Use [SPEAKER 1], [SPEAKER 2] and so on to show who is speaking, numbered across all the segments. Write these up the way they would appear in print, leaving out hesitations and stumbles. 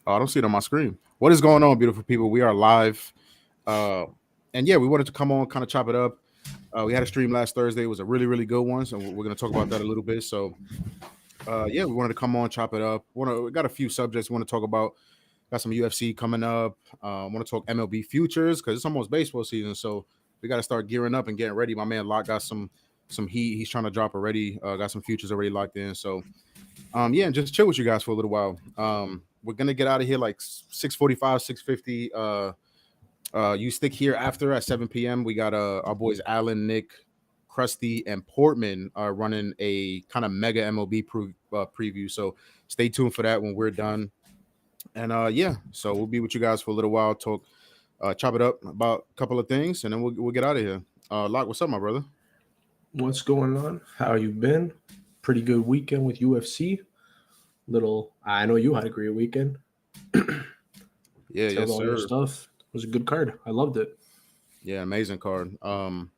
[SPEAKER 1] Oh, I don't see it on my screen. What is going on, beautiful people? We are live. Uh, and yeah, we wanted to come on, kind of chop it up. We had a stream last Thursday. It was a really, really good one. So we're going to talk about that a little bit. So yeah, we wanted to come on, chop it up. We got a few subjects we want to talk about. Got some UFC coming up. Want to talk MLB Futures because it's almost baseball season. So we got to start gearing up and getting ready. My man Lock got some heat. He's trying to drop already. Got some futures already locked in. So yeah, and just chill with you guys for a little while. We're gonna get out of here like 6:45, 6:50. You stick here after at 7 p.m. We got our boys Alan, Nick, Krusty, and Portman are running a kind of mega MLB preview. So stay tuned for that when we're done. And yeah, so we'll be with you guys for a little while, talk, chop it up about a couple of things, and then we'll get out of here. Lock, what's up, my brother?
[SPEAKER 2] What's going on? How you been? Pretty good weekend with UFC. I know you had a great weekend.
[SPEAKER 1] Yeah, yes,
[SPEAKER 2] all your
[SPEAKER 1] sir.
[SPEAKER 2] stuff. It was a good card. I loved it.
[SPEAKER 1] Yeah, amazing card. And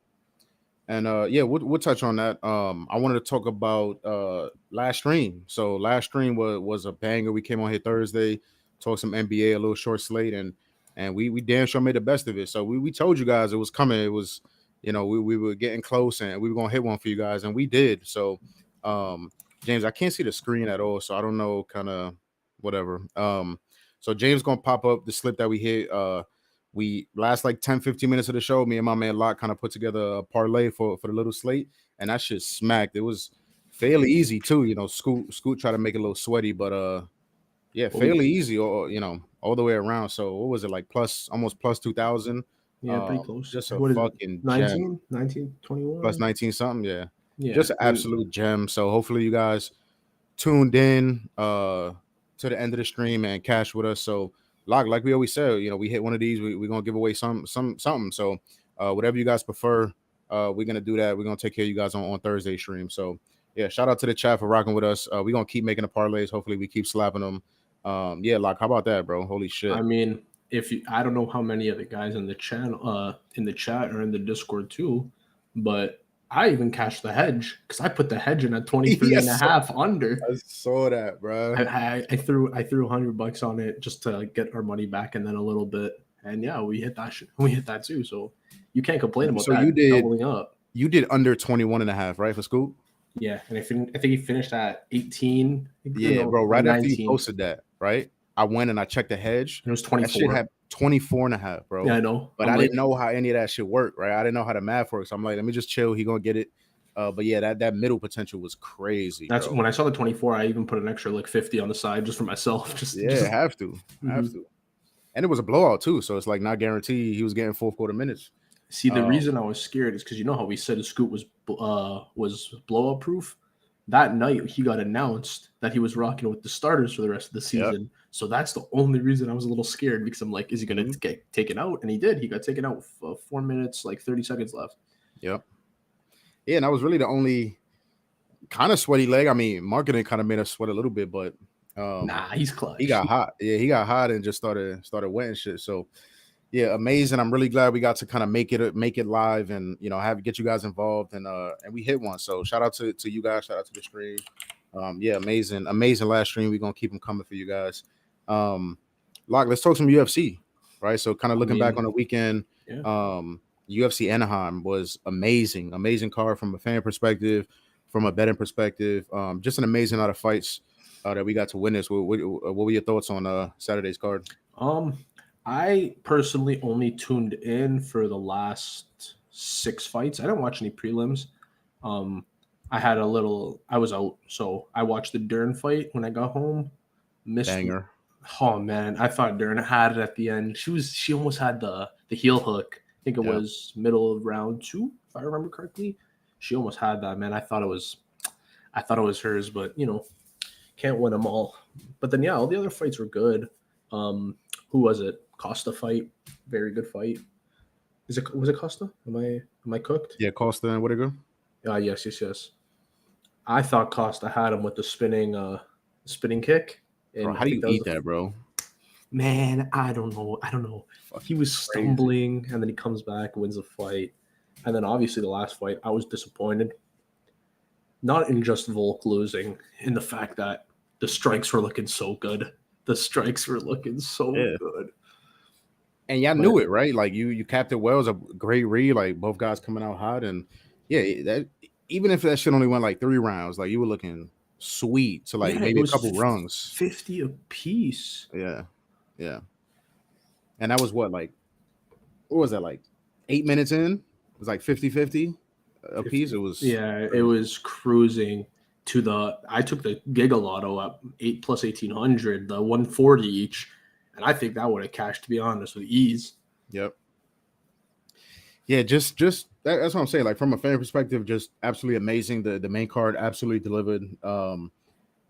[SPEAKER 1] yeah, we'll touch on that. I wanted to talk about last stream. So last stream was a banger. We came on here Thursday, talked some NBA, a little short slate, and we damn sure made the best of it. So we told you guys it was coming. It was, we were getting close and we were gonna hit one for you guys, and we did. So James, I can't see the screen at all, so I don't know, kind of whatever. So James gonna pop up the slip that we hit. We last like 10, 15 minutes of the show, me and my man Lock kind of put together a parlay for the little slate, and that shit smacked. It was fairly easy too. Scoot tried to make it a little sweaty, but yeah, fairly easy, or all the way around. So what was it, like almost plus 2,000?
[SPEAKER 2] Yeah, pretty close.
[SPEAKER 1] Just a
[SPEAKER 2] What is
[SPEAKER 1] fucking
[SPEAKER 2] it? 19?
[SPEAKER 1] gem.
[SPEAKER 2] 19, 21?
[SPEAKER 1] Plus 19 something, yeah.
[SPEAKER 2] Yeah.
[SPEAKER 1] Just an absolute gem. So hopefully you guys tuned in to the end of the stream and cash with us. So like we always said, we hit one of these, we're gonna give away something. So whatever you guys prefer, we're gonna do that. We're gonna take care of you guys on Thursday stream. So yeah, shout out to the chat for rocking with us. We're gonna keep making the parlays. Hopefully we keep slapping them. Yeah, Lock, how about that, bro? Holy shit.
[SPEAKER 2] I mean, I don't know how many of the guys in the channel, in the chat or in the Discord too, but I even cashed the hedge because I put the hedge in at 23 and a half under.
[SPEAKER 1] I saw that, bro.
[SPEAKER 2] I threw $100 on it just to get our money back, and then a little bit, and yeah, we hit that. We hit that too. So you can't complain about that. So you did doubling up.
[SPEAKER 1] You did under 21 and a half, right, for Scoop?
[SPEAKER 2] Yeah, and I think he finished at 18.
[SPEAKER 1] Yeah, bro. Right 19. After you posted that, right? I went and I checked the hedge.
[SPEAKER 2] It was 24.
[SPEAKER 1] That shit had 24 and a half, bro.
[SPEAKER 2] Yeah, I know.
[SPEAKER 1] But I didn't know how any of that shit worked, right? I didn't know how the math works. I'm like, let me just chill. He gonna get it. But yeah, that middle potential was crazy.
[SPEAKER 2] That's when I saw the 24. I even put an extra like 50 on the side just for myself.
[SPEAKER 1] Have to. And it was a blowout too, so it's like not guaranteed he was getting fourth quarter minutes.
[SPEAKER 2] See, the reason I was scared is because you know how we said the Scoop was blowout proof. That night he got announced that he was rocking with the starters for the rest of the season. Yep. So that's the only reason I was a little scared, because I'm like, is he going to get taken out? And he did. He got taken out with 4 minutes, like 30 seconds left.
[SPEAKER 1] Yep. Yeah, and that was really the only kind of sweaty leg. I mean, marketing kind of made us sweat a little bit, but
[SPEAKER 2] he's clutch.
[SPEAKER 1] He got hot. Yeah, he got hot and just started wetting shit. So yeah, amazing. I'm really glad we got to kind of make it live and get you guys involved, and we hit one. So shout out to you guys. Shout out to the stream. Yeah, amazing last stream. We're gonna keep them coming for you guys. Lock, let's talk some UFC, right? So kind of looking back on the weekend, UFC Anaheim was amazing card from a fan perspective, from a betting perspective. Just an amazing lot of fights that we got to witness. What were your thoughts on Saturday's card?
[SPEAKER 2] I personally only tuned in for the last 6 fights. I didn't watch any prelims. I was out, so I watched the Dern fight when I got home.
[SPEAKER 1] Banger.
[SPEAKER 2] Oh man, I thought Dern had it at the end. She almost had the heel hook. I think it was middle of round 2, if I remember correctly. She almost had that, man. I thought it was hers, but can't win them all. But then all the other fights were good. Who was it? Costa fight, very good fight. Was it Costa? Am I cooked?
[SPEAKER 1] Yeah, Costa and Whittaker.
[SPEAKER 2] Yes. I thought Costa had him with the spinning kick.
[SPEAKER 1] And bro, how do you eat that, bro?
[SPEAKER 2] Man, I don't know. He was stumbling, and then he comes back, wins the fight. And then obviously the last fight, I was disappointed. Not in just Volk losing, in the fact that the strikes were looking so good. The strikes were looking so good.
[SPEAKER 1] And y'all knew it, right? Like you capped it well. It was a great read. Like both guys coming out hot, and that even if that shit only went like 3 rounds, like you were looking sweet to like maybe a couple rungs,
[SPEAKER 2] 50 a piece.
[SPEAKER 1] Yeah. And that was what was that, like 8 minutes in? It was like 50-50 a piece. It was
[SPEAKER 2] it was cruising to I took the Giga Lotto at 8 plus 1800, the 140 each, and I think that would have cashed, to be honest, with ease.
[SPEAKER 1] Yep. Yeah, just that's what I'm saying. Like from a fan perspective, just absolutely amazing. The main card absolutely delivered.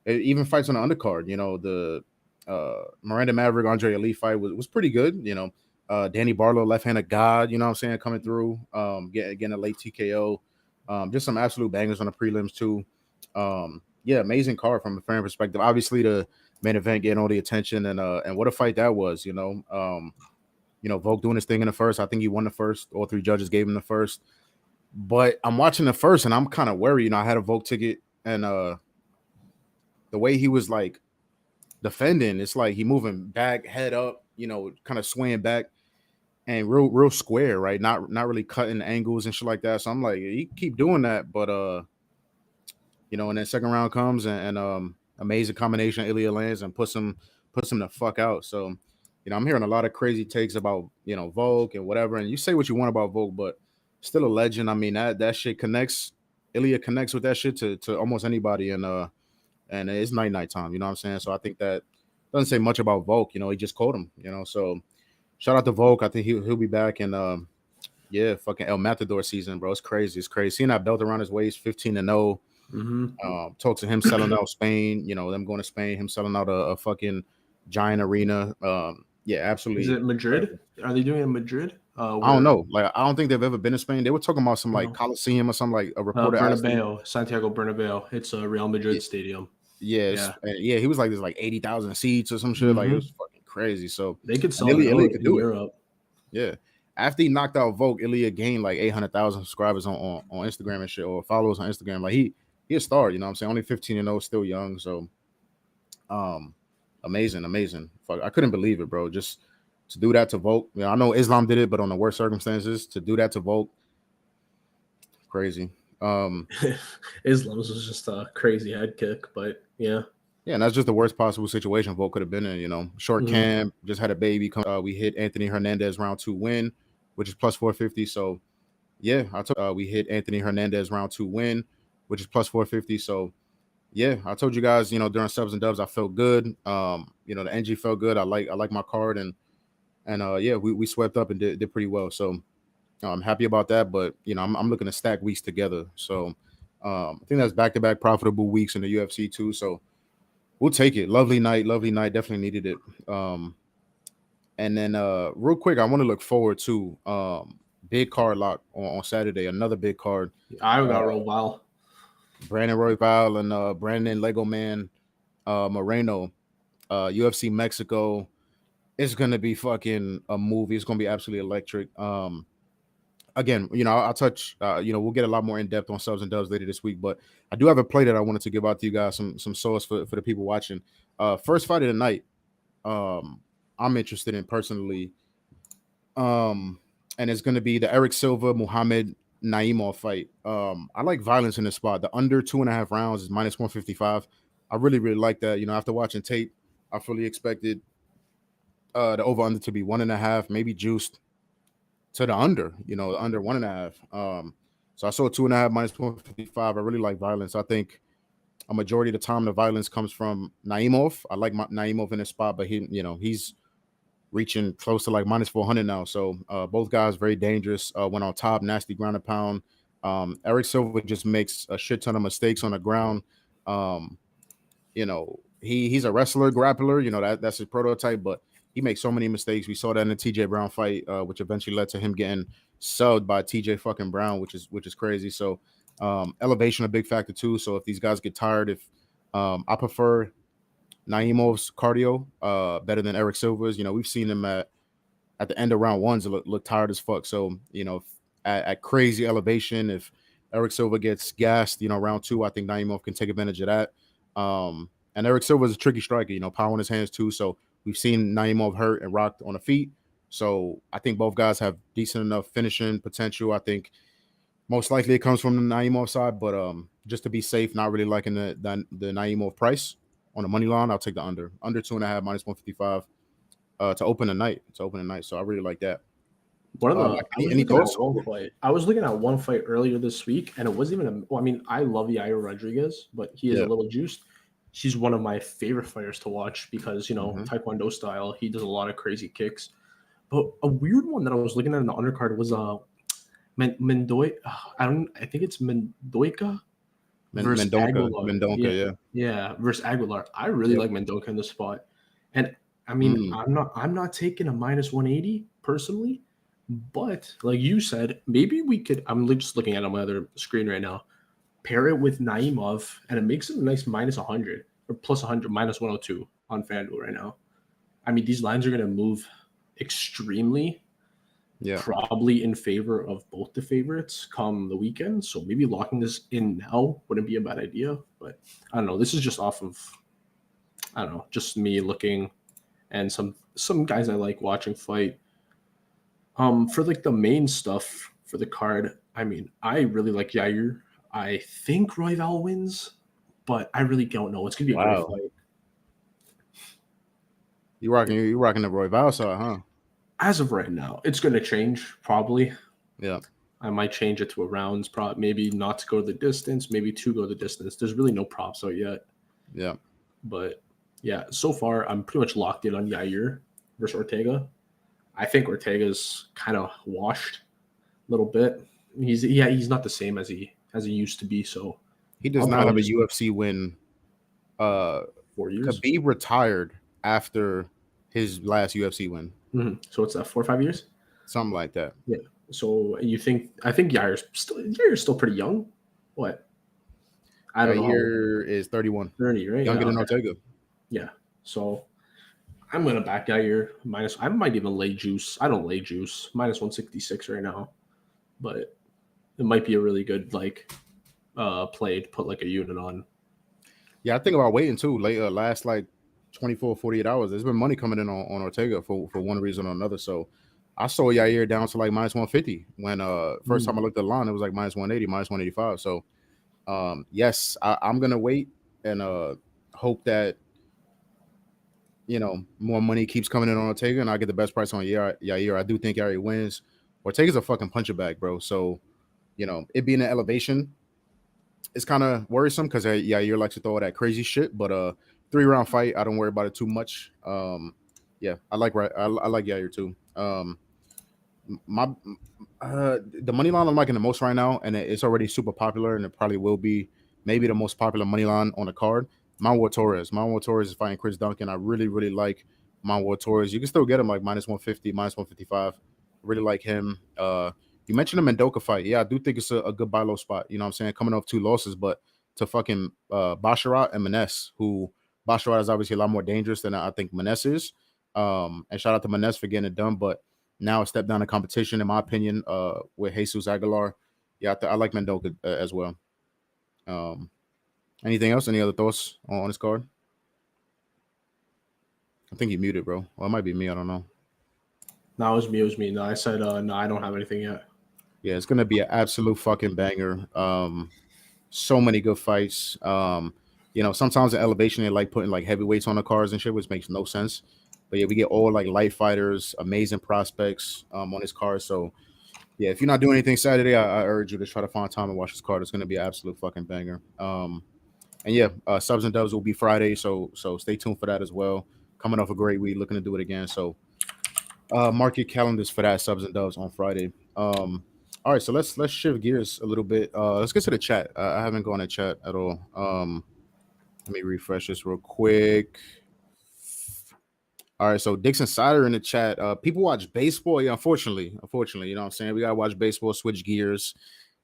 [SPEAKER 1] It even fights on the undercard. You know, the Miranda Maverick Andre Elite fight was pretty good. You know, Danny Barlow, left-handed god. You know what I'm saying, coming through. Getting a late TKO. Just some absolute bangers on the prelims too. Yeah, amazing card from a fan perspective. Obviously, the main event getting all the attention, and what a fight that was. You know, Volk doing his thing in the first. I think he won the first. All 3 judges gave him the first. But I'm watching the first, and I'm kind of worried. You know, I had a Volk ticket, and the way he was like defending, it's like he moving back, head up, you know, kind of swaying back, and real square, right? Not really cutting angles and shit like that. So I'm like, you keep doing that, but you know, and then second round comes, and amazing combination, Ilya lands and puts him the fuck out. So, you know, I'm hearing a lot of crazy takes about, you know, Volk and whatever, and you say what you want about Volk, but still a legend. I mean, that shit connects. Ilya connects with that shit to almost anybody, and it's night time. You know what I'm saying? So I think that doesn't say much about Volk. You know, he just caught him. You know, so shout out to Volk. I think he'll be back, and yeah, fucking El Matador season, bro. It's crazy. It's crazy. Seeing that belt around his waist, 15-0. Talk to him selling out Spain, you know, them going to Spain, him selling out a fucking giant arena. Yeah, absolutely.
[SPEAKER 2] Is it Madrid? Are they doing it in Madrid?
[SPEAKER 1] I don't know. Like, I don't think they've ever been to Spain. They were talking about some like Coliseum or something, like a reporter.
[SPEAKER 2] Bernabeu, Santiago Bernabeu. It's a Real Madrid stadium.
[SPEAKER 1] Yeah. He was like, there's like 80,000 seats or some shit. Like, it was fucking crazy. So
[SPEAKER 2] they could sell Ilya could do Europe.
[SPEAKER 1] Yeah. After he knocked out Volk, Ilya gained like 800,000 subscribers on Instagram and shit, or followers on Instagram. Like he a star, you know what I'm saying? Only 15-0, still young. So amazing. Fuck, I couldn't believe it, bro. Just to do that to Volk. You know, I know Islam did it, but on the worst circumstances, to do that to Volk, crazy.
[SPEAKER 2] Islam's was just a crazy head kick, but yeah.
[SPEAKER 1] Yeah, and that's just the worst possible situation Volk could have been in, you know. Short camp, just had a baby. We hit Anthony Hernandez round 2 win, which is plus 450. So yeah, we hit Anthony Hernandez round 2 win, which is plus 450. So yeah, I told you guys, you know, during subs and dubs, I felt good. You know, the NG felt good. I like my card, and yeah, we swept up and did pretty well. So I'm happy about that. But you know, I'm looking to stack weeks together. So I think that's back-to-back profitable weeks in the UFC too. So we'll take it. Lovely night. Definitely needed it. And then real quick, I want to look forward to big card lock on Saturday. Another big card.
[SPEAKER 2] I got Royval.
[SPEAKER 1] Brandon Royval and Brandon Lego Man Moreno, UFC Mexico. It's gonna be fucking a movie. It's gonna be absolutely electric. Again, you know, I'll touch. You know, we'll get a lot more in depth on subs and dubs later this week. But I do have a play that I wanted to give out to you guys, some sauce for the people watching. First fight of the night. I'm interested in personally. And it's gonna be the Eric Silva Muhammad Naimov fight. I like violence in this spot. The under 2.5 rounds is minus 155. I really like that. You know, after watching tape, I fully expected the over under to be 1.5, maybe juiced to the under. You know, the under 1.5. So I saw 2.5 minus 155. I really like violence. I think a majority of the time the violence comes from Naimov. I like Naimov in this spot, but he's reaching close to like minus 400 now. So both guys very dangerous. Went on top, nasty ground and pound. Eric Silva just makes a shit ton of mistakes on the ground. You know, he's a wrestler, grappler. You know, that's his prototype, but he makes so many mistakes. We saw that in the TJ Brown fight, which eventually led to him getting subbed by TJ fucking Brown, which is crazy. So elevation a big factor too. So if these guys get tired, I prefer Naimov's cardio better than Eric Silva's. You know, we've seen him at the end of round ones look tired as fuck. So, you know, at crazy elevation, if Eric Silva gets gassed, you know, round 2, I think Naimov can take advantage of that. And Eric Silva's a tricky striker, power in his hands too. So we've seen Naimov hurt and rocked on the feet. So I think both guys have decent enough finishing potential. I think most likely it comes from the Naimov side, but just to be safe, not really liking the Naimov price on the money line, I'll take the under 2.5 minus 155 to open the night. So I really like that.
[SPEAKER 2] One of the
[SPEAKER 1] Mike,
[SPEAKER 2] I was
[SPEAKER 1] any
[SPEAKER 2] looking
[SPEAKER 1] thoughts?
[SPEAKER 2] at one fight. I was looking at one fight earlier this week, and it wasn't even. I mean, I love Yair Rodriguez, but he is a little juiced. He's one of my favorite fighters to watch because Taekwondo style. He does a lot of crazy kicks. But a weird one that I was looking at in the undercard was Mendoy. I think it's Mendoika versus Aguilar.
[SPEAKER 1] Mendonca,
[SPEAKER 2] yeah, versus Aguilar. I really like Mendonca in this spot, and I mean, I'm not taking a minus 180 personally, but like you said, maybe we could. I'm just looking at it on my other screen right now. Pair it with Naimov, and it makes it a nice minus 100 or plus 100, minus 102 on FanDuel right now. I mean, these lines are going to move extremely, probably in favor of both the favorites come the weekend. So maybe locking this in now wouldn't be a bad idea. But I don't know. This is just off of, I don't know, just me looking and some guys I like watching fight. For like the main stuff for the card, I mean, I really like Yair. I think Royval wins, but I really don't know. It's gonna be a great fight.
[SPEAKER 1] You rocking the Royval side, huh?
[SPEAKER 2] As of right now, it's gonna change probably.
[SPEAKER 1] Yeah.
[SPEAKER 2] I might change it to a rounds prop, maybe not to go the distance, maybe to go the distance. There's really no props out yet.
[SPEAKER 1] Yeah.
[SPEAKER 2] But yeah, so far I'm pretty much locked in on Yair versus Ortega. I think Ortega's kind of washed a little bit. He's not the same as he used to be. So
[SPEAKER 1] he does not have a UFC win.
[SPEAKER 2] 4 years.
[SPEAKER 1] Khabib retired after his last UFC win.
[SPEAKER 2] Mm-hmm. So it's 4 or 5 years,
[SPEAKER 1] something like that.
[SPEAKER 2] Yeah. So I think Yair's still pretty young. What? I don't know.
[SPEAKER 1] Yair is 31.
[SPEAKER 2] 30, right?
[SPEAKER 1] Younger than Ortega.
[SPEAKER 2] Yeah. So I'm gonna back Yair minus. I might even lay juice. I don't lay juice minus 166 right now, but it might be a really good play to put like a unit on.
[SPEAKER 1] Yeah, I think about waiting too. Last 24, 48 hours. There's been money coming in on Ortega for one reason or another. So I saw Yair down to like minus 150 when first time I looked at the line, it was like minus 180, minus 185. So yes, I'm gonna wait and hope that more money keeps coming in on Ortega and I get the best price on Yair. I do think Yair wins. Ortega's a fucking puncher bag, bro. So it being an elevation, it's kind of worrisome because Yair likes to throw all that crazy shit. But 3-round fight, I don't worry about it too much. Yeah, I like Yair too. The money line I'm liking the most right now, and it's already super popular, and it probably will be maybe the most popular money line on the card. Manuel Torres. Manuel Torres is fighting Chris Duncan. I really, really like Manuel Torres. You can still get him like minus 150, minus 155. Really like him. You mentioned the Mendoca fight. Yeah, I do think it's a good buy low spot. You know what I'm saying? Coming off 2 losses, but to fucking Basharat and Finesse, who Basharat is obviously a lot more dangerous than I think Finesse is. And shout out to Finesse for getting it done. But now a step down in competition, in my opinion, with Jesus Aguilar. Yeah, I like Mendoca as well. Anything else? Any other thoughts on this card? I think you muted, bro. Well, it might be me. I don't know.
[SPEAKER 2] No, it was me. No, I said no, I don't have anything yet.
[SPEAKER 1] Yeah, it's gonna be an absolute fucking banger. So many good fights. Sometimes in elevation they like putting like heavyweights on the cards and shit, which makes no sense. But yeah, we get all like light fighters, amazing prospects on this card. So yeah, if you're not doing anything Saturday, I urge you to try to find time and watch this card. It's gonna be an absolute fucking banger. And yeah, subs and dubs will be Friday, so stay tuned for that as well. Coming off a great week, looking to do it again. So mark your calendars for that, subs and dubs on Friday. All right, so let's shift gears a little bit. Let's get to the chat. I haven't gone to chat at all. Let me refresh this real quick. All right, so Dixon Sider in the chat. People watch baseball. Yeah, unfortunately, you know what I'm saying? We gotta watch baseball, switch gears.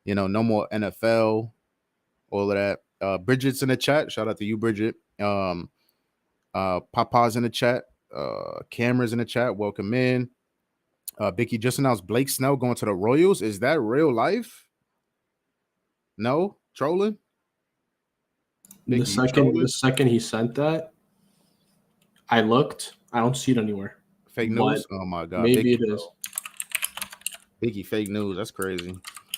[SPEAKER 1] No more NFL, all of that. Bridget's in the chat. Shout out to you, Bridget. Papa's in the chat. Cameron's in the chat. Welcome in. Vicky just announced Blake Snell going to the Royals. Is that real life? No? Trolling?
[SPEAKER 2] The
[SPEAKER 1] Biggie, you
[SPEAKER 2] second
[SPEAKER 1] trolling?
[SPEAKER 2] he sent that, I looked. I don't see it anywhere.
[SPEAKER 1] Fake
[SPEAKER 2] But
[SPEAKER 1] news? Oh my god,
[SPEAKER 2] maybe
[SPEAKER 1] Biggie,
[SPEAKER 2] it is.
[SPEAKER 1] Biggie, fake news. That's crazy.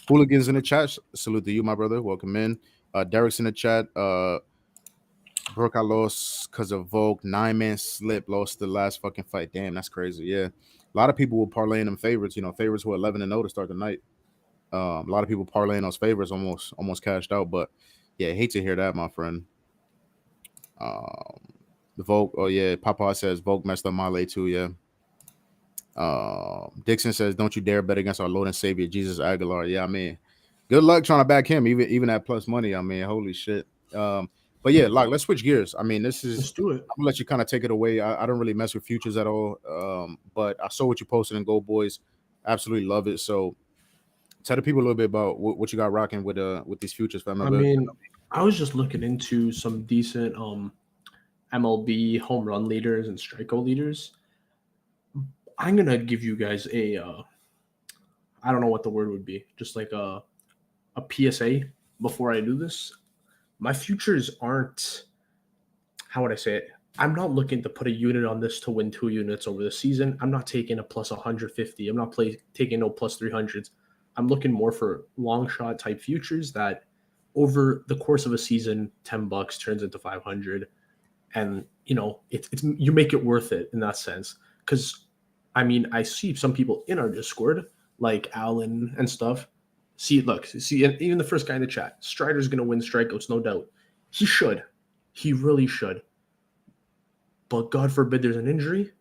[SPEAKER 1] Hooligans in the chat. Salute to you, my brother. Welcome in. Derek's in the chat. Brooke, I lost because of Vogue. 9-man slip. Lost the last fucking fight. Damn, that's crazy. Yeah. A lot of people were parlaying them favorites. Favorites were 11-0 to start the night. A lot of people parlaying those favorites almost cashed out. But yeah, hate to hear that, my friend. The Vogue. Oh yeah, Papa says Vogue messed up my lay too. Yeah. Dixon says, "Don't you dare bet against our Lord and Savior Jesus Aguilar." Yeah, I mean, good luck trying to back him, even at plus money. I mean, holy shit. But yeah, like let's switch gears. I mean, this is
[SPEAKER 2] Let's do it.
[SPEAKER 1] I'm gonna let you kind of take it away. I don't really mess with futures at all. But I saw what you posted in GoldBoys. Absolutely love it. So tell the people a little bit about what you got rocking with these futures for
[SPEAKER 2] I
[SPEAKER 1] MLB.
[SPEAKER 2] mean, I was just looking into some decent MLB home run leaders and strikeout leaders. I'm gonna give you guys a I don't know what the word would be, just like a PSA before I do this. My futures aren't, how would I say it? I'm not looking to put a unit on this to win 2 units over the season. I'm not taking a plus 150. I'm not taking no plus 300s. I'm looking more for long shot type futures that over the course of a season, $10 turns into 500. And, it's you make it worth it in that sense. Because, I mean, I see some people in our Discord, like Alan and stuff. See, even the first guy in the chat, Strider's going to win strikeouts, no doubt. He should. He really should. But God forbid there's an injury.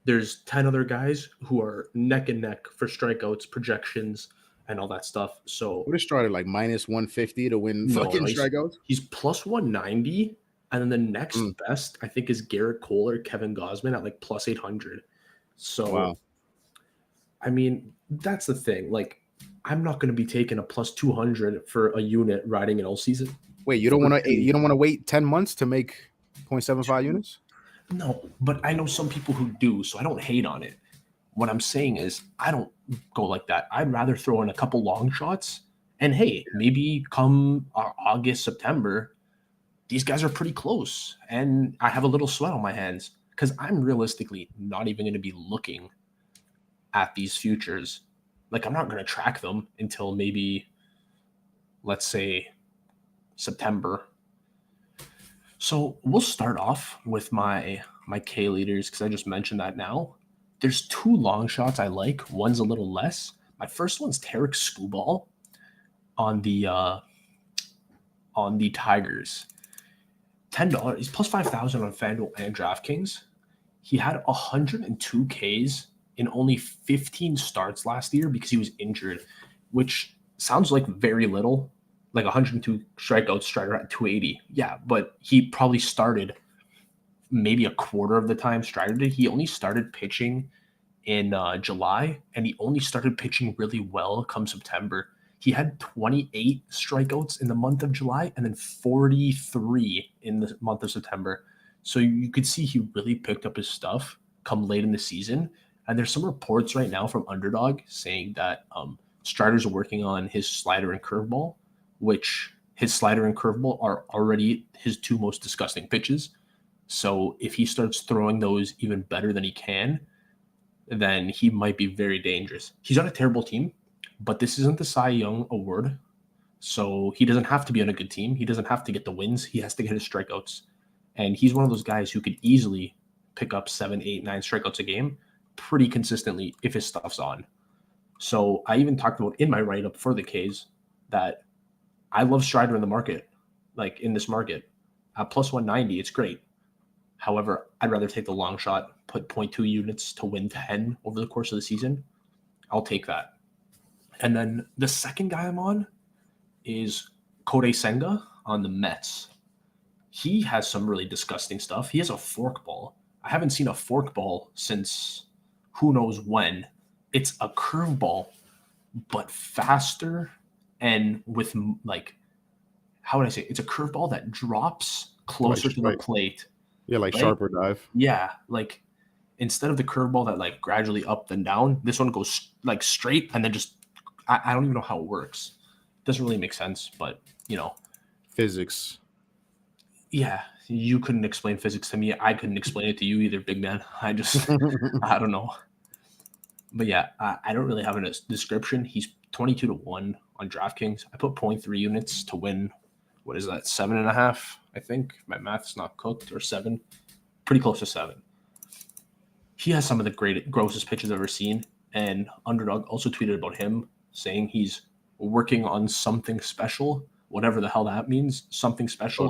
[SPEAKER 2] There's 10 other guys who are neck and neck for strikeouts, projections, and all that stuff. So
[SPEAKER 1] What is started like minus 150 to win fucking strikeouts?
[SPEAKER 2] he's plus 190. And then the next best, I think, is Garrett Cole or Kevin Gausman at like plus 800. So,
[SPEAKER 1] Wow.
[SPEAKER 2] I mean, that's the thing. Like, I'm not going to be taking a plus 200 for a unit riding an all season.
[SPEAKER 1] Wait, you don't want to wait 10 months to make 0.75 units?
[SPEAKER 2] No, but I know some people who do, so I don't hate on it. What I'm saying is I don't go like that. I'd rather throw in a couple long shots and hey, maybe come August, September, these guys are pretty close and I have a little sweat on my hands because I'm realistically not even going to be looking at these futures. Like I'm not going to track them until maybe, let's say, September. So we'll start off with my K leaders because I just mentioned that now. There's 2 long shots I like. One's a little less. My first one's Tarek Skubal on the Tigers. $10. He's plus 5,000 on FanDuel and DraftKings. He had 102 Ks in only 15 starts last year because he was injured, which sounds like very little. Like 102 strikeouts, Strider at 280. Yeah, but he probably started maybe a quarter of the time Strider did. He only started pitching in July, and he only started pitching really well come September. He had 28 strikeouts in the month of July and then 43 in the month of September. So you could see he really picked up his stuff come late in the season. And there's some reports right now from Underdog saying that Strider's working on his slider and curveball, which his slider and curveball are already his 2 most disgusting pitches. So if he starts throwing those even better than he can, then he might be very dangerous. He's on a terrible team, but this isn't the Cy Young award. So he doesn't have to be on a good team. He doesn't have to get the wins. He has to get his strikeouts. And he's one of those guys who could easily pick up 7, 8, 9 strikeouts a game pretty consistently if his stuff's on. So I even talked about in my write-up for the Ks that I love Strider in the market, like in this market. At plus 190, it's great. However, I'd rather take the long shot, put 0.2 units to win 10 over the course of the season. I'll take that. And then the second guy I'm on is Kodai Senga on the Mets. He has some really disgusting stuff. He has a forkball. I haven't seen a forkball since who knows when. It's a curveball, but faster and with like, how would I say it? It's a curveball that drops closer to the plate.
[SPEAKER 1] Yeah, like right? Sharper dive.
[SPEAKER 2] Yeah, like instead of the curveball that like gradually up and down, this one goes like straight and then just I don't even know how it works. It doesn't really make sense, but
[SPEAKER 1] physics.
[SPEAKER 2] Yeah, you couldn't explain physics to me. I couldn't explain it to you either, big man. I I don't know. But yeah, I don't really have a description. He's 22-1 on DraftKings. I put 0.3 units to win. What is that? 7.5, I think. My math's not cooked, or 7. Pretty close to 7. He has some of the grossest pitches I've ever seen. And Underdog also tweeted about him, saying he's working on something special, whatever the hell that means. Something special.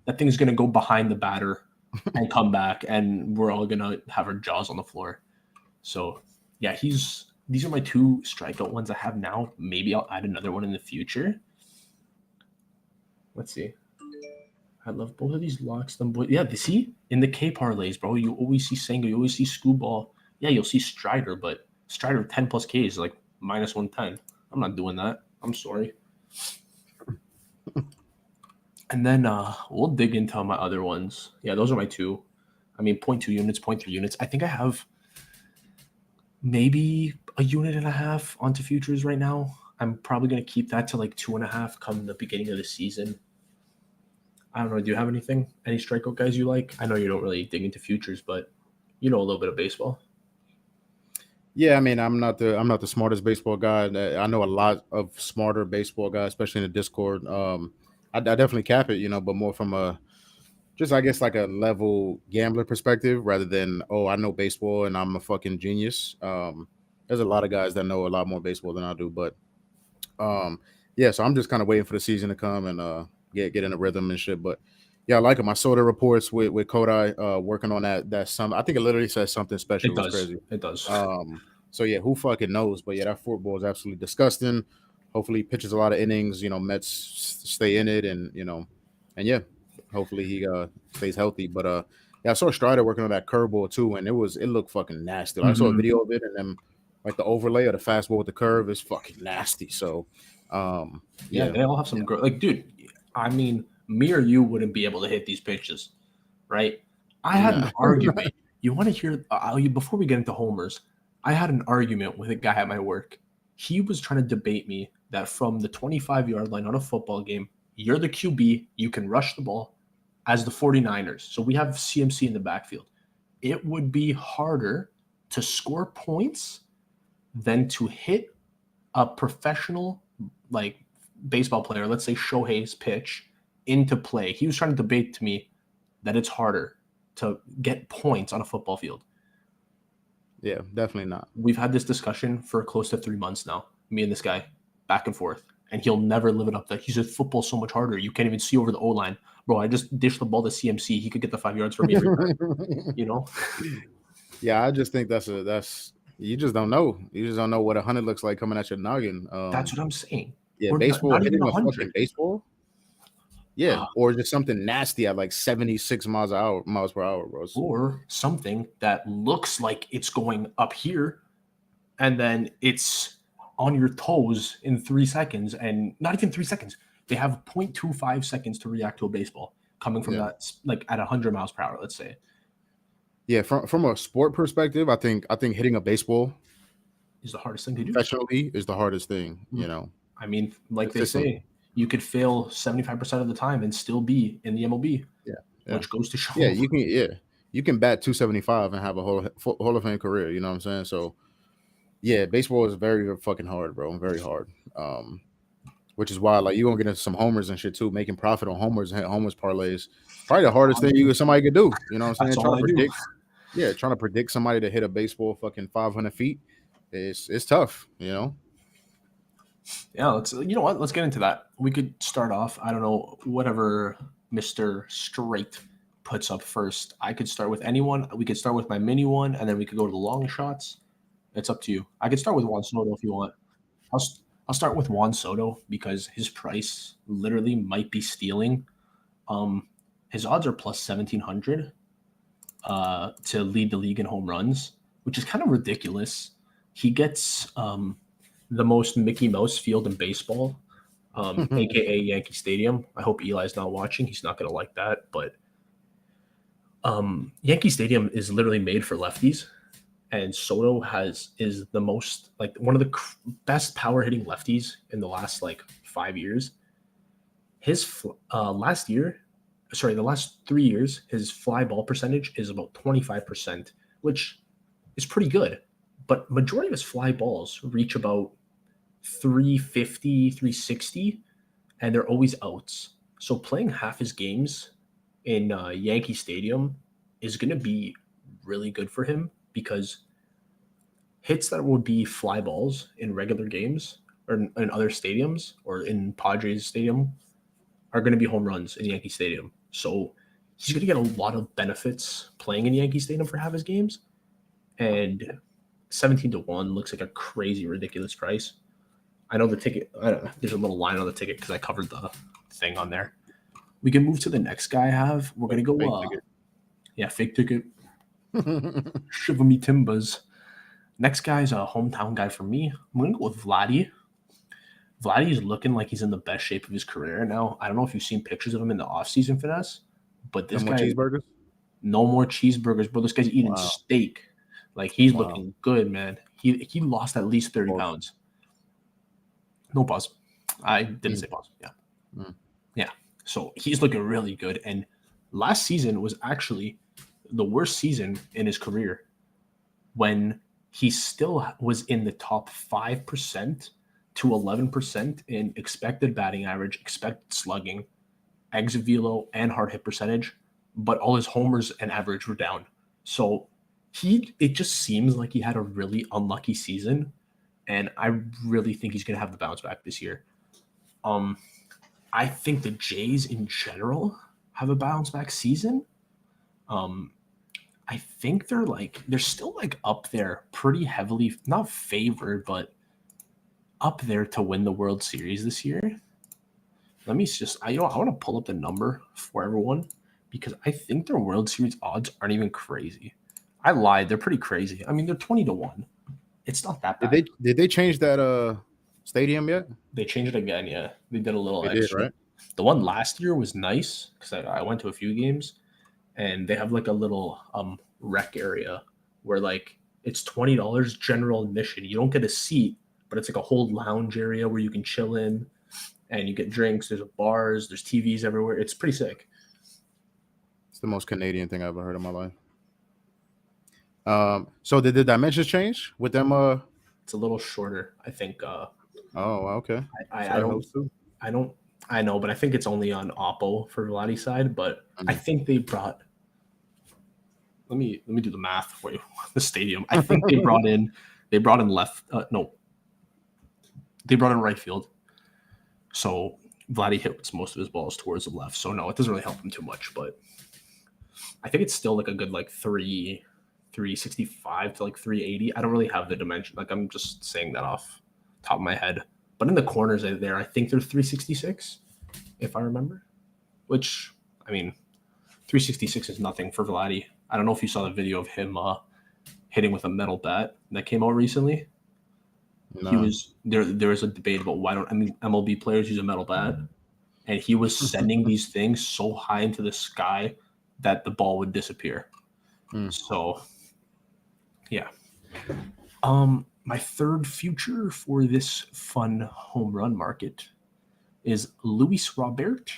[SPEAKER 2] That thing's going to go behind the batter and come back, and we're all going to have our jaws on the floor. So, yeah, these are my 2 strikeout ones I have now. Maybe I'll add another one in the future. Let's see. I love both of these locks. Yeah, see? In the K parlays, bro, you always see Senga, you always see Screwball. Yeah, you'll see Strider, but Strider 10 plus K is like minus 110. I'm not doing that. I'm sorry. And then we'll dig into my other ones. Yeah, those are my 2. I mean, 0.2 units, 0.3 units. I think I have maybe a unit and a half onto futures right now. I'm probably going to keep that to like 2.5 come the beginning of the season. I don't know. Do you have anything? Any strikeout guys you like? I know you don't really dig into futures, but you know a little bit of baseball.
[SPEAKER 1] Yeah, I mean, I'm not the smartest baseball guy. I know a lot of smarter baseball guys, especially in the Discord. I definitely cap it, you know, but more from a just I guess like a level gambler perspective rather than I know baseball and I'm a fucking genius. There's a lot of guys that know a lot more baseball than I do, but yeah, so I'm just kind of waiting for the season to come and get in a rhythm and shit. But yeah, I like it. My soda reports with Kodai working on that some I think it literally says something special.
[SPEAKER 2] It
[SPEAKER 1] It's
[SPEAKER 2] does.
[SPEAKER 1] crazy.
[SPEAKER 2] It does.
[SPEAKER 1] So yeah, who fucking knows? But yeah, that football is absolutely disgusting. Hopefully he pitches a lot of innings, you know, Mets stay in it and and yeah, hopefully he stays healthy. But yeah, I saw Strider working on that curveball too, and it looked fucking nasty. I saw a video of it, and then like the overlay of the fastball with the curve is fucking nasty. So
[SPEAKER 2] yeah, they all have some like, dude, I mean, me or you wouldn't be able to hit these pitches, right? I had an argument. You want to hear before we get into homers, I had an argument with a guy at my work. He was trying to debate me that from the 25-yard line on a football game, you're the QB, you can rush the ball as the 49ers. So we have CMC in the backfield. It would be harder to score points than to hit a professional like baseball player, let's say Shohei's pitch, into play. He was trying to debate to me that it's harder to get points on a football field.
[SPEAKER 1] Yeah, definitely not.
[SPEAKER 2] We've had this discussion for close to 3 months now, me and this guy, back and forth, and he'll never live it up. That he said football's so much harder. You can't even see over the O-line. Bro, I just dished the ball to CMC. He could get the 5 yards for me every time, you know?
[SPEAKER 1] Yeah, I just think that's you just don't know. You just don't know what 100 looks like coming at your noggin.
[SPEAKER 2] That's what I'm saying.
[SPEAKER 1] Yeah, baseball, not hitting a fucking baseball. Yeah, or just something nasty at like 76 miles per hour, bro.
[SPEAKER 2] Or something that looks like it's going up here, and then it's on your toes in 3 seconds, and not even 3 seconds. They have 0.25 seconds to react to a baseball coming from that, like at 100 miles per hour, let's say.
[SPEAKER 1] Yeah, from a sport perspective, I think hitting a baseball
[SPEAKER 2] is the hardest thing to do.
[SPEAKER 1] Professionally is the hardest thing, you know.
[SPEAKER 2] I mean, like they say, you could fail 75% of the time and still be in the MLB.
[SPEAKER 1] Yeah.
[SPEAKER 2] Which goes to show.
[SPEAKER 1] Yeah, you can bat 275 and have a Hall of Fame career. You know what I'm saying? So, yeah, baseball is very fucking hard, bro. Very hard. Which is why, like, you're gonna get into some homers and shit too. Making profit on homers and homers parlays, probably the hardest thing somebody could do. You know what I'm saying? Trying to predict somebody to hit a baseball fucking 500 feet. It's tough, you know.
[SPEAKER 2] Yeah, let's get into that. We could start off. I don't know, whatever Mr. Straight puts up first. I could start with anyone. We could start with my mini one, and then we could go to the long shots. It's up to you. I could start with Juan Soto if you want. I'll start with Juan Soto because his price literally might be stealing. His odds are plus 1,700 to lead the league in home runs, which is kind of ridiculous. He gets the most Mickey Mouse field in baseball, aka Yankee Stadium. I hope Eli's not watching. He's not going to like that, but Yankee Stadium is literally made for lefties, and Soto is the most, like, one of the best power hitting lefties in the last like 5 years. His last year the last 3 years, his fly ball percentage is about 25%, which is pretty good. But majority of his fly balls reach about 350, 360, and they're always outs. So playing half his games in Yankee Stadium is going to be really good for him because hits that would be fly balls in regular games or in other stadiums or in Padres Stadium are going to be home runs in Yankee Stadium. So he's going to get a lot of benefits playing in Yankee Stadium for half his games. And 17-1 looks like a crazy, ridiculous price. I know the ticket. There's a little line on the ticket because I covered the thing on there. We can move to the next guy I have. We're going to go. Fake ticket. Shiver me timbers. Next guy's a hometown guy for me. I'm going to go with Vladdy. Vladdy is looking like he's in the best shape of his career now. I don't know if you've seen pictures of him in the offseason, Finesse, but this guy.
[SPEAKER 1] Cheeseburgers?
[SPEAKER 2] No more cheeseburgers, bro. This guy's eating steak. Like, he's looking good, man. He lost at least 30 pounds. No pause. I didn't say pause. Yeah. Yeah. So he's looking really good. And last season was actually the worst season in his career when he still was in the top 5% to 11% in expected batting average, expected slugging, exit velo, and hard hit percentage. But all his homers and average were down. So it just seems like he had a really unlucky season. And I really think he's going to have the bounce back this year. I think the Jays in general have a bounce back season. I think they're still like up there pretty heavily, not favored, but up there to win the World Series this year. Let me just, I want to pull up the number for everyone because I think their World Series odds aren't even crazy. I lied. They're pretty crazy. I mean, they're 20-1. It's not that bad.
[SPEAKER 1] Did they change that stadium yet?
[SPEAKER 2] They changed it again, yeah. They did a little extra. Did, right? The one last year was nice because I went to a few games, and they have like a little rec area where like it's $20 general admission. You don't get a seat, but it's like a whole lounge area where you can chill in, and you get drinks. There's bars, there's TVs everywhere. It's pretty sick.
[SPEAKER 1] It's the most Canadian thing I've ever heard in my life. So did the dimensions change with them?
[SPEAKER 2] It's a little shorter, I think.
[SPEAKER 1] Okay.
[SPEAKER 2] I know, but I think it's only on Oppo for Vladdy's side. But I think they brought. Let me do the math for you. The stadium. I think they brought in left. They brought in right field. So Vladdy hits most of his balls towards the left. So no, it doesn't really help him too much. But I think it's still like a good like 365 to like 380. I don't really have the dimension. Like I'm just saying that off the top of my head. But in the corners there, I think they're 366, if I remember. Which, I mean, 366 is nothing for Vladdy. I don't know if you saw the video of him hitting with a metal bat that came out recently. No. He was there was a debate about why don't MLB players use a metal bat, and he was sending these things so high into the sky that the ball would disappear. So, yeah. My third future for this fun home run market is Luis Robert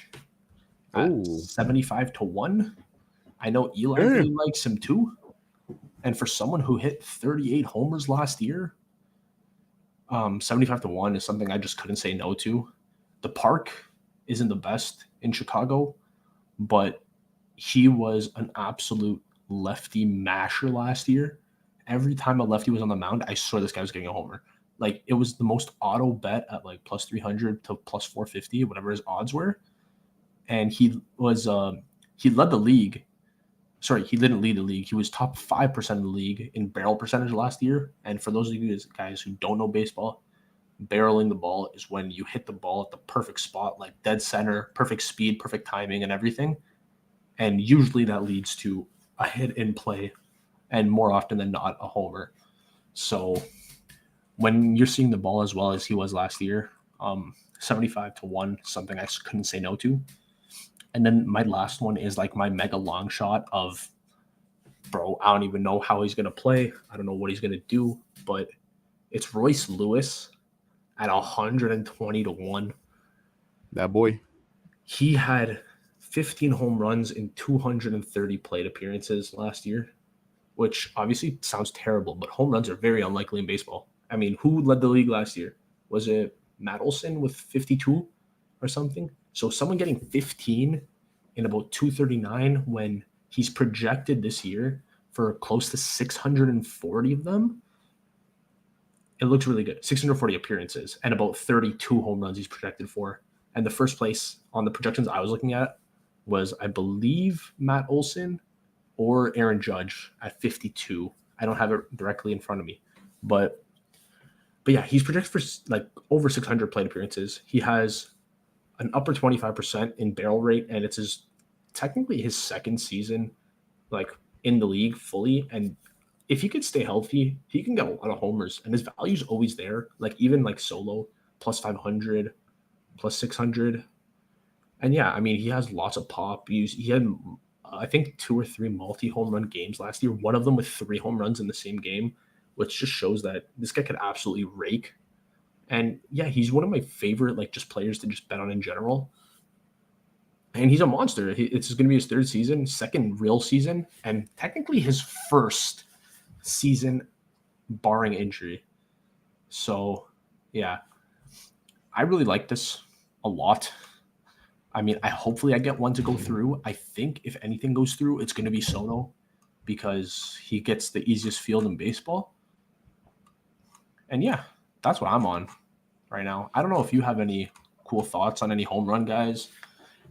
[SPEAKER 2] at 75-1. I know Eli really likes him too. And for someone who hit 38 homers last year, 75-1 is something I just couldn't say no to. The park isn't the best in Chicago, but he was an absolute lefty masher last year. Every time a lefty was on the mound, I swear this guy was getting a homer. Like, it was the most auto bet at like plus 300 to plus 450, whatever his odds were. And he led the league. Sorry, he didn't lead the league. He was top 5% of the league in barrel percentage last year. And for those of you guys who don't know baseball, barreling the ball is when you hit the ball at the perfect spot, like dead center, perfect speed, perfect timing, and everything. And usually that leads to a hit in play, and more often than not, a homer. So when you're seeing the ball as well as he was last year, 75-1, something I couldn't say no to. And then my last one is like my mega long shot of, bro, I don't even know how he's going to play. I don't know what he's going to do, but it's Royce Lewis at 120-1.
[SPEAKER 1] That boy.
[SPEAKER 2] He had 15 home runs in 230 plate appearances last year, which obviously sounds terrible, but home runs are very unlikely in baseball. I mean, who led the league last year? Was it Matt Olson with 52 or something? So someone getting 15 in about 239 when he's projected this year for close to 640 of them. It looks really good. 640 appearances and about 32 home runs he's projected for. And the first place on the projections I was looking at was, I believe, Matt Olson or Aaron Judge at 52. I don't have it directly in front of me. But yeah, he's projected for like over 600 plate appearances. He has an upper 25% in barrel rate, and it's technically his second season like in the league fully. And if he could stay healthy, he can get a lot of homers, and his value's always there. Like even like solo plus 500, plus 600. And yeah, I mean, he has lots of pop. He had, I think, 2 or 3 multi-home run games last year, one of them with 3 home runs in the same game, which just shows that this guy could absolutely rake. And yeah, he's one of my favorite like just players to just bet on in general. And he's a monster. It's going to be his 3rd season, 2nd real season, and technically his 1st season barring injury. So yeah, I really like this a lot. I mean, hopefully I get one to go through. I think if anything goes through, it's going to be Sono because he gets the easiest field in baseball. And yeah, that's what I'm on right now. I don't know if you have any cool thoughts on any home run guys.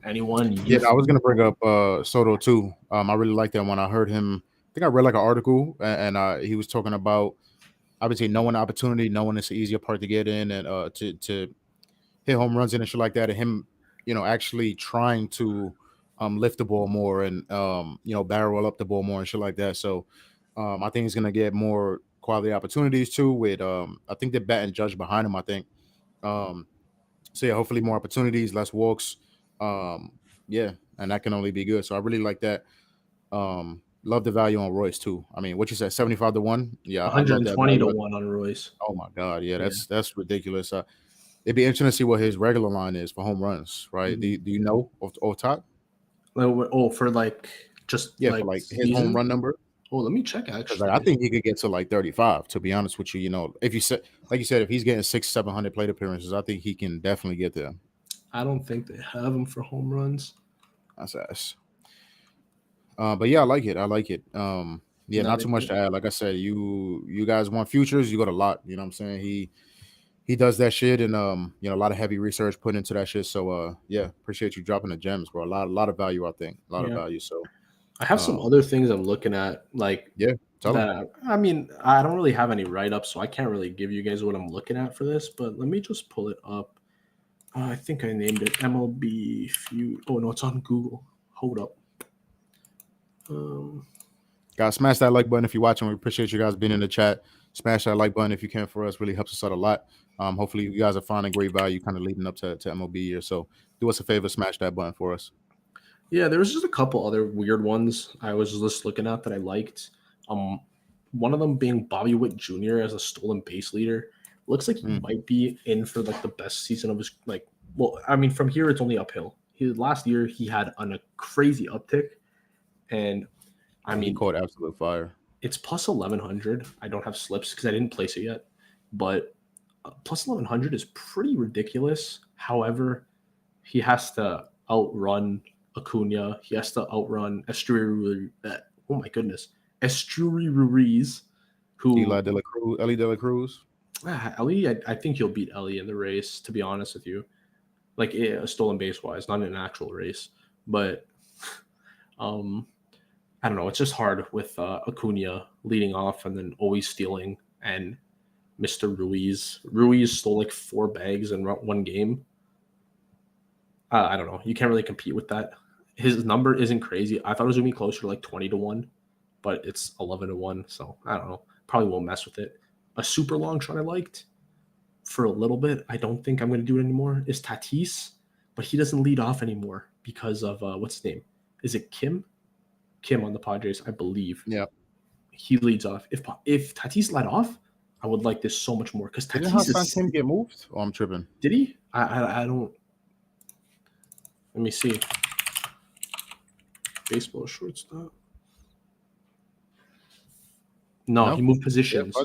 [SPEAKER 2] Anyone?
[SPEAKER 1] Yeah, I was gonna bring up Soto too. I really like that one. I heard him. I think I read like an article, and he was talking about obviously knowing the opportunity, knowing it's the easier part to get in, and to hit home runs in and shit like that, and him, actually trying to lift the ball more and barrel up the ball more and shit like that. So I think he's gonna get more quality opportunities too. With I think they're batting Judge behind him. I think. So yeah, hopefully more opportunities, less walks. Yeah, and that can only be good. So I really like that. Love the value on Royce too. I mean, what you said, 75 to 1. Yeah, I love that
[SPEAKER 2] 120 to
[SPEAKER 1] value.
[SPEAKER 2] 1 on Royce.
[SPEAKER 1] Oh my god, yeah, that's ridiculous. It'd be interesting to see what his regular line is for home runs, right?
[SPEAKER 2] Mm-hmm.
[SPEAKER 1] Do you know off top?
[SPEAKER 2] Oh, for like just
[SPEAKER 1] Yeah,
[SPEAKER 2] like
[SPEAKER 1] for like his home
[SPEAKER 2] season.
[SPEAKER 1] run number.
[SPEAKER 2] Oh, let me check
[SPEAKER 1] Because
[SPEAKER 2] actually.
[SPEAKER 1] like, I think he could get to like 35. To be honest with you, if you said, like you said, if he's getting 600-700 plate appearances, I think he can definitely get there.
[SPEAKER 2] I don't think they have him for home runs.
[SPEAKER 1] That's ass. But yeah, I like it. I like it. Yeah,
[SPEAKER 2] No,
[SPEAKER 1] not
[SPEAKER 2] they
[SPEAKER 1] too much to add. Like I said, you guys want futures, you got a lot. You know what I'm saying? He does that shit, and a lot of heavy research put into that shit. So yeah, appreciate you dropping the gems, bro. A lot of value, I think. A lot of
[SPEAKER 2] Yeah.
[SPEAKER 1] value. So
[SPEAKER 2] I have some other things I'm looking at, like
[SPEAKER 1] yeah, tell him.
[SPEAKER 2] that. I mean, I don't really have any write-ups, so I can't really give you guys what I'm looking at for this, but let me just pull it up. I think I named it MLB Futures. Oh, no, it's on Google. Hold up.
[SPEAKER 1] Guys, smash that like button if you're watching. We appreciate you guys being in the chat. Smash that like button if you can for us. Really helps us out a lot. Hopefully you guys are finding great value kind of leading up to MLB year. So do us a favor, smash that button for us.
[SPEAKER 2] Yeah, there was just a couple other weird ones I was just looking at that I liked. One of them being Bobby Witt Jr. as a stolen base leader. Looks like he might be in for like the best season of his I mean, from here it's only uphill. Last year he had a crazy uptick, and I mean,
[SPEAKER 1] he caught absolute fire.
[SPEAKER 2] It's plus 1100. I don't have slips because I didn't place it yet, but plus 1100 is pretty ridiculous. However, he has to outrun Acuna. He has to outrun Esteury. Oh my goodness, Esteury Ruiz, who
[SPEAKER 1] Ellie De La Cruz.
[SPEAKER 2] Ellie, I think he'll beat Ellie in the race. To be honest with you, like a stolen base wise, not in an actual race, but I don't know. It's just hard with Acuna leading off and then always stealing, and Mr. Ruiz. Ruiz stole like 4 bags in one game. I don't know. You can't really compete with that. His number isn't crazy. I thought it was going to be closer to like 20 to 1, but it's 11 to 1. So I don't know. Probably won't mess with it. A super long shot I liked for a little bit. I don't think I'm going to do it anymore. Is Tatis, but he doesn't lead off anymore because of what's his name? Is it Kim? Kim on the Padres, I believe.
[SPEAKER 1] Yeah,
[SPEAKER 2] he leads off. If Tatis led off, I would like this so much more because Tatis
[SPEAKER 1] didn't Kim get moved? Oh, I'm tripping.
[SPEAKER 2] Did he? I don't. Let me see. Baseball shortstop. No, he moved positions.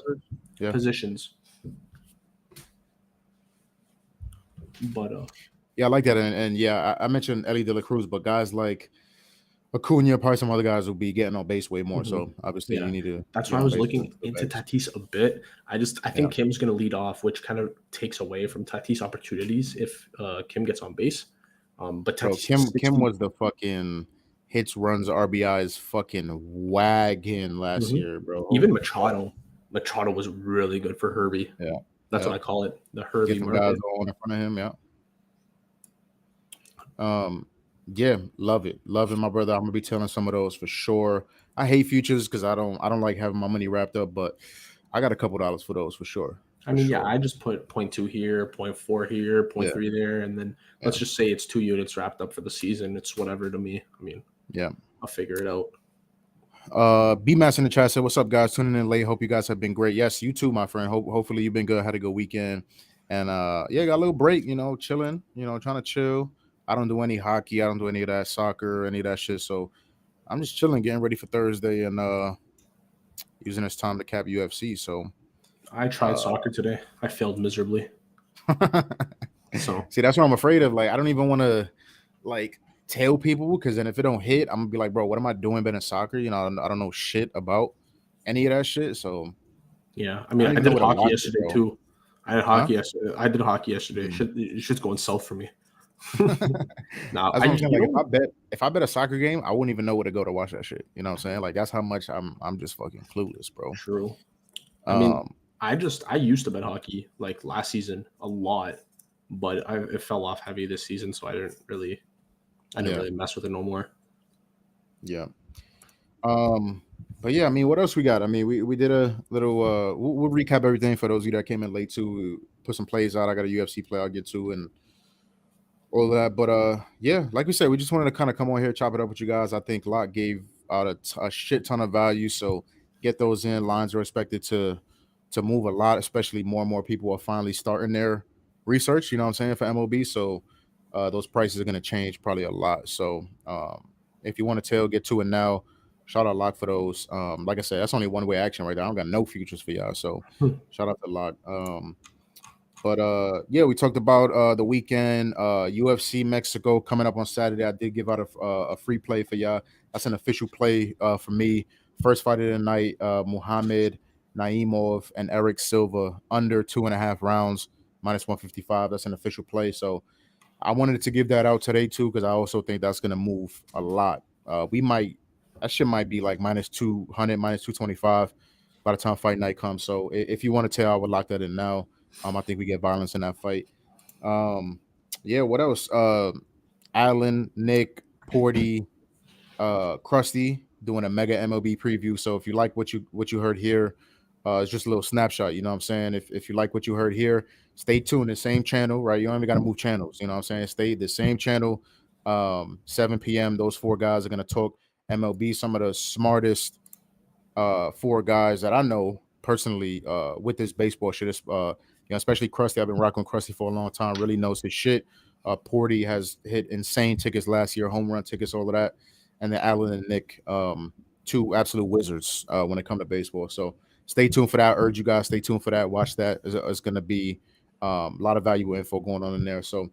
[SPEAKER 1] Yeah.
[SPEAKER 2] Positions. But
[SPEAKER 1] yeah, I like that. And yeah, I mentioned Ellie De La Cruz, but guys like Acuna, probably some other guys will be getting on base way more. So obviously you need to.
[SPEAKER 2] That's why I was looking into Tatis a bit. I think Kim's going to lead off, which kind of takes away from Tatis' opportunities if Kim gets on base. But Tatis,
[SPEAKER 1] Kim was the fucking hits, runs, RBIs fucking wagon last year, bro.
[SPEAKER 2] Even Machado was really good for Herbie.
[SPEAKER 1] Yeah,
[SPEAKER 2] that's what I call it, the Herbie market.
[SPEAKER 1] Guys on in front of him. Yeah, love it, my brother. I'm gonna be telling some of those for sure. I hate futures because I don't like having my money wrapped up, but I got a couple dollars for those for sure.
[SPEAKER 2] I mean, yeah, I just put 0.2 here, 0.4 here, 0.3 there, and then let's just say it's 2 units wrapped up for the season. It's whatever to me. I mean, I'll figure it out.
[SPEAKER 1] B-Mass in the chat said, "What's up, guys? Tuning in late. Hope you guys have been great. Yes, you too, my friend. Hopefully you've been good. Had a good weekend, and got a little break. Chilling. Trying to chill. I don't do any hockey. I don't do any of that soccer, any of that shit. So I'm just chilling, getting ready for Thursday, and using this time to cap UFC. So
[SPEAKER 2] I tried soccer today. I failed miserably. So
[SPEAKER 1] see, that's what I'm afraid of. Like, I don't even want to tell people, because then if it don't hit, I'm gonna be like, bro, what am I doing betting soccer? I don't know shit about any of that shit. So
[SPEAKER 2] yeah, I mean, I did hockey yesterday too. I had hockey yesterday. I did hockey yesterday. Shit's going south for me.
[SPEAKER 1] Now, if I bet a soccer game, I wouldn't even know where to go to watch that shit. You know what I'm saying? Like, that's how much I'm just fucking clueless, bro.
[SPEAKER 2] True. I mean, I used to bet hockey like last season a lot, but it fell off heavy this season, so I didn't really mess with it no more.
[SPEAKER 1] Yeah. But yeah, I mean, what else we got? I mean, we did a little we'll recap everything for those of you that came in late too. We put some plays out. I got a UFC play I'll get to and all of that. But yeah, like we said, we just wanted to kind of come on here, chop it up with you guys. I think Lock gave out a shit ton of value, so get those in. Lines are expected to move a lot, especially more and more people are finally starting their research, you know what I'm saying, for MLB. So those prices are going to change probably a lot. So if you want to get to it now, shout out Lock for those. Like I said, that's only one-way action right there. I don't got no futures for y'all. So shout out to Lock. But yeah, we talked about the weekend, UFC Mexico coming up on Saturday. I did give out a free play for y'all. That's an official play for me. First fight of the night, Muhammad Naimov and Eric Silva under 2.5 rounds, -155. That's an official play. So I wanted to give that out today too, because I also think that's going to move a lot. That shit might be like -200, -225 by the time fight night comes. So if you want to tell, I would lock that in now. I think we get violence in that fight. Yeah, what else? Allen, Nick, Porty, Krusty doing a mega MLB preview. So if you like what you heard here, it's just a little snapshot. You know what I'm saying? If you like what you heard here, stay tuned. The same channel, right? You don't even got to move channels. You know what I'm saying? Stay the same channel. 7 p.m. Those 4 guys are gonna talk MLB. Some of the smartest 4 guys that I know personally with this baseball shit. Especially Krusty. I've been rocking with Krusty for a long time. Really knows his shit. Porty has hit insane tickets last year, home run tickets, all of that. And then Allen and Nick, 2 absolute wizards when it comes to baseball. So stay tuned for that. I urge you guys, stay tuned for that. Watch that. It's going to be a lot of valuable info going on in there. So,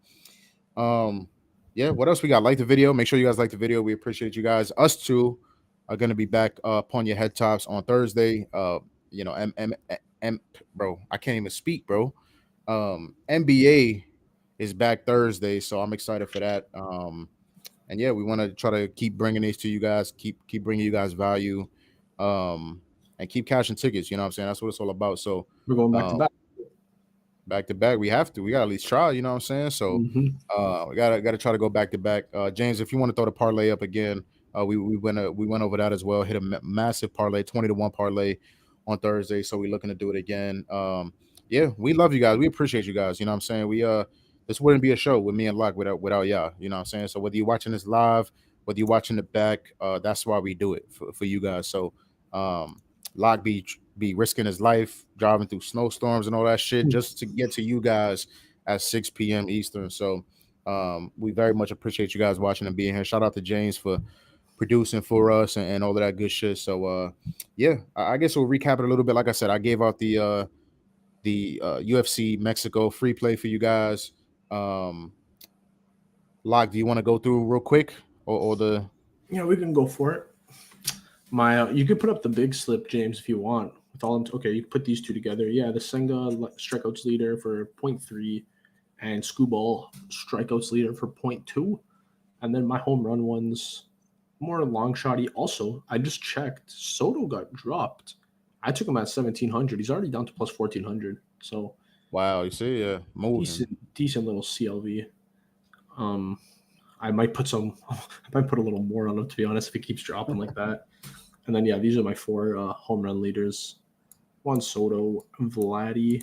[SPEAKER 1] yeah, what else we got? Like the video. Make sure you guys like the video. We appreciate you guys. Us 2 are going to be back upon your head tops on Thursday. Bro, I can't even speak, bro. NBA is back Thursday, so I'm excited for that. And yeah, we want to try to keep bringing these to you guys, keep bringing you guys value, and keep cashing tickets. You know what I'm saying? That's what it's all about. So
[SPEAKER 2] we're going back
[SPEAKER 1] to back. We have to. We got to at least try. You know what I'm saying? So we gotta try to go back to back. James, if you want to throw the parlay up again, we went over that as well. Hit a massive parlay, 20-1 parlay on Thursday. So we're looking to do it again. Yeah, we love you guys. We appreciate you guys. You know what I'm saying? This wouldn't be a show with me and Lock without y'all. You know what I'm saying? So whether you're watching this live, whether you're watching it back, that's why we do it for you guys. So Lock be risking his life, driving through snowstorms and all that shit just to get to you guys at 6 p.m. Eastern. So we very much appreciate you guys watching and being here. Shout out to James for producing for us and all of that good shit. So yeah, I guess we'll recap it a little bit. Like I said, I gave out the UFC Mexico free play for you guys. Lock, do you want to go through real quick or the?
[SPEAKER 2] Yeah, we can go for it. You could put up the big slip, James, if you want. With all okay, you can put these two together. Yeah, the Senga strikeouts leader for 0.3 and Scooball strikeouts leader for 0.2. And then my home run ones, more long shotty. Also, I just checked. Soto got dropped. I took him at 1,700. He's already down to plus 1,400. So
[SPEAKER 1] Wow, you see, yeah, moving.
[SPEAKER 2] decent little CLV. I might put I might put a little more on him, to be honest, if he keeps dropping like that. And then, yeah, these are my 4 home run leaders. Juan Soto, Vladdy,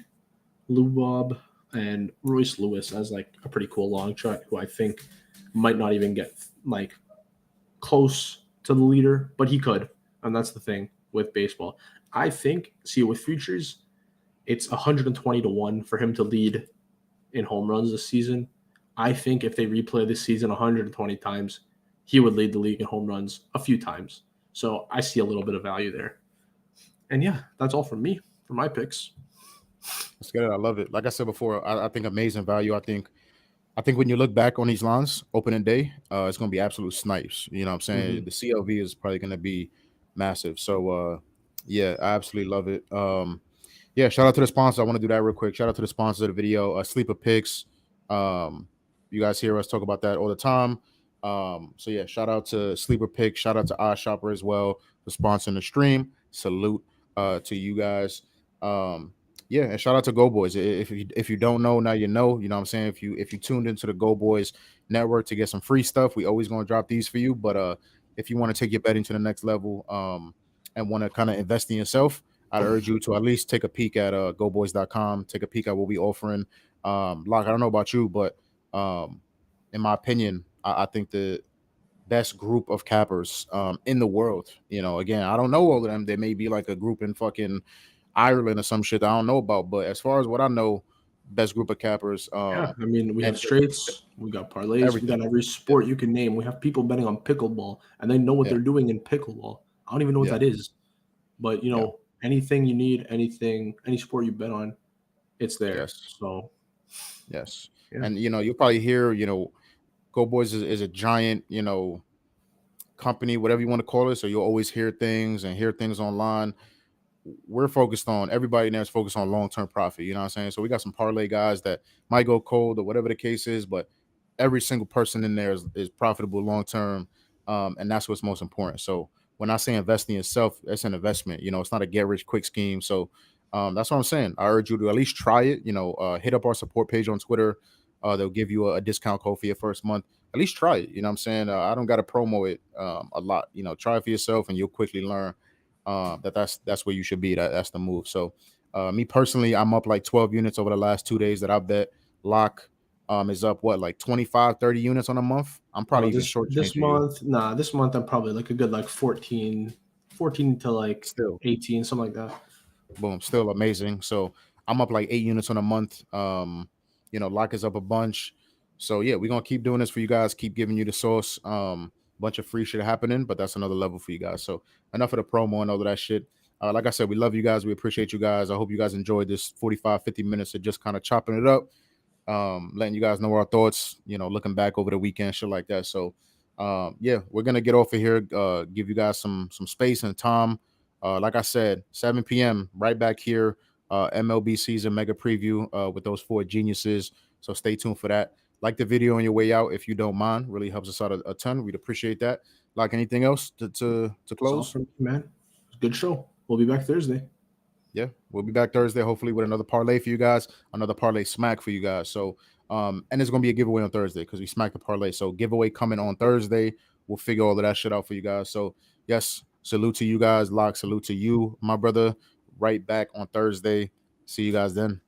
[SPEAKER 2] Lubob, and Royce Lewis as like a pretty cool long shot who I think might not even get like close to the leader, but he could. And that's the thing with baseball. I think, see, with futures, it's 120 to 1 for him to lead in home runs this season. I think if they replay this season 120 times, he would lead the league in home runs a few times. So I see a little bit of value there. And yeah, that's all from me for my picks.
[SPEAKER 1] That's good. I love it. Like I said before, I think amazing value. I think when you look back on these lines, opening day, it's going to be absolute snipes. You know what I'm saying?
[SPEAKER 2] Mm-hmm.
[SPEAKER 1] The CLV is probably going to be massive. So, yeah, I absolutely love it. Yeah, shout out to the sponsor. I want to do that real quick. Shout out to the sponsor of the video, Sleeper Picks. You guys hear us talk about that all the time. So, yeah, shout out to Sleeper Picks. Shout out to iShopper as well for sponsoring the stream. Salute to you guys. Yeah, and shout out to GoldBoys. If you don't know, now you know. You know what I'm saying? If you tuned into the GoldBoys network to get some free stuff, we always gonna drop these for you. But if you want to take your betting to the next level, and want to kind of invest in yourself, I'd urge you to at least take a peek at GoldBoys.com. Take a peek at what we offering. Lock, I don't know about you, but in my opinion, I think the best group of cappers in the world. You know, again, I don't know all of them. There may be like a group in fucking Ireland or some shit that I don't know about, but as far as what I know, best group of cappers.
[SPEAKER 2] Yeah, I mean, we have
[SPEAKER 1] and
[SPEAKER 2] straights, we got parlays,
[SPEAKER 1] everything.
[SPEAKER 2] we got every sport you can name. We have people betting on pickleball, and they know what
[SPEAKER 1] Yeah.
[SPEAKER 2] they're doing in pickleball. I don't even know what
[SPEAKER 1] Yeah.
[SPEAKER 2] that is, but you know, anything you need, any sport you bet on, it's there.
[SPEAKER 1] Yes.
[SPEAKER 2] So,
[SPEAKER 1] Yes.
[SPEAKER 2] yeah.
[SPEAKER 1] And you know, you'll probably hear, you know, GoBoys is a giant, you know, company, whatever you want to call it. So you'll always hear things online. We're focused on, everybody in there is focused on long-term profit. You know what I'm saying? So we got some parlay guys that might go cold or whatever the case is, but every single person in there is profitable long-term. And that's what's most important. So when I say invest in yourself, it's an investment. You know, it's not a get rich quick scheme. So that's what I'm saying. I urge you to at least try it. You know, hit up our support page on Twitter. They'll give you a discount code for your first month. At least try it. You know what I'm saying? I don't got to promo it a lot. You know, try it for yourself and you'll quickly learn that's where you should be. That's the move. So me personally, I'm up like 12 units over the last 2 days that I bet. Lock is up what, like 25, 30 units on a month. I'm probably even short
[SPEAKER 2] this month I'm probably like a good like 14 to like
[SPEAKER 1] still
[SPEAKER 2] 18, something like that.
[SPEAKER 1] Boom, still amazing. So I'm up like 8 units on a month. You know, Lock is up a bunch. So yeah, we're gonna keep doing this for you guys, keep giving you the sauce. Bunch of free shit happening, but that's another level for you guys. So enough of the promo and all of that shit. Like I said, we love you guys. We appreciate you guys. I hope you guys enjoyed this 45, 50 minutes of just kind of chopping it up, letting you guys know our thoughts, you know, looking back over the weekend, shit like that. So yeah, we're gonna get off of here, give you guys some space and time. Like I said, 7 p.m. right back here, MLB season mega preview with those 4 geniuses. So stay tuned for that. Like the video on your way out if you don't mind. Really helps us out a ton. We'd appreciate that. Like, anything else to close?
[SPEAKER 2] That's all from me, man. Good show. We'll be back Thursday.
[SPEAKER 1] Yeah, we'll be back Thursday, hopefully with another parlay for you guys, another parlay smack for you guys. So and there's gonna be a giveaway on Thursday because we smacked the parlay. So giveaway coming on Thursday. We'll figure all of that shit out for you guys. So yes, salute to you guys. Lock, salute to you, my brother. Right back on Thursday. See you guys then.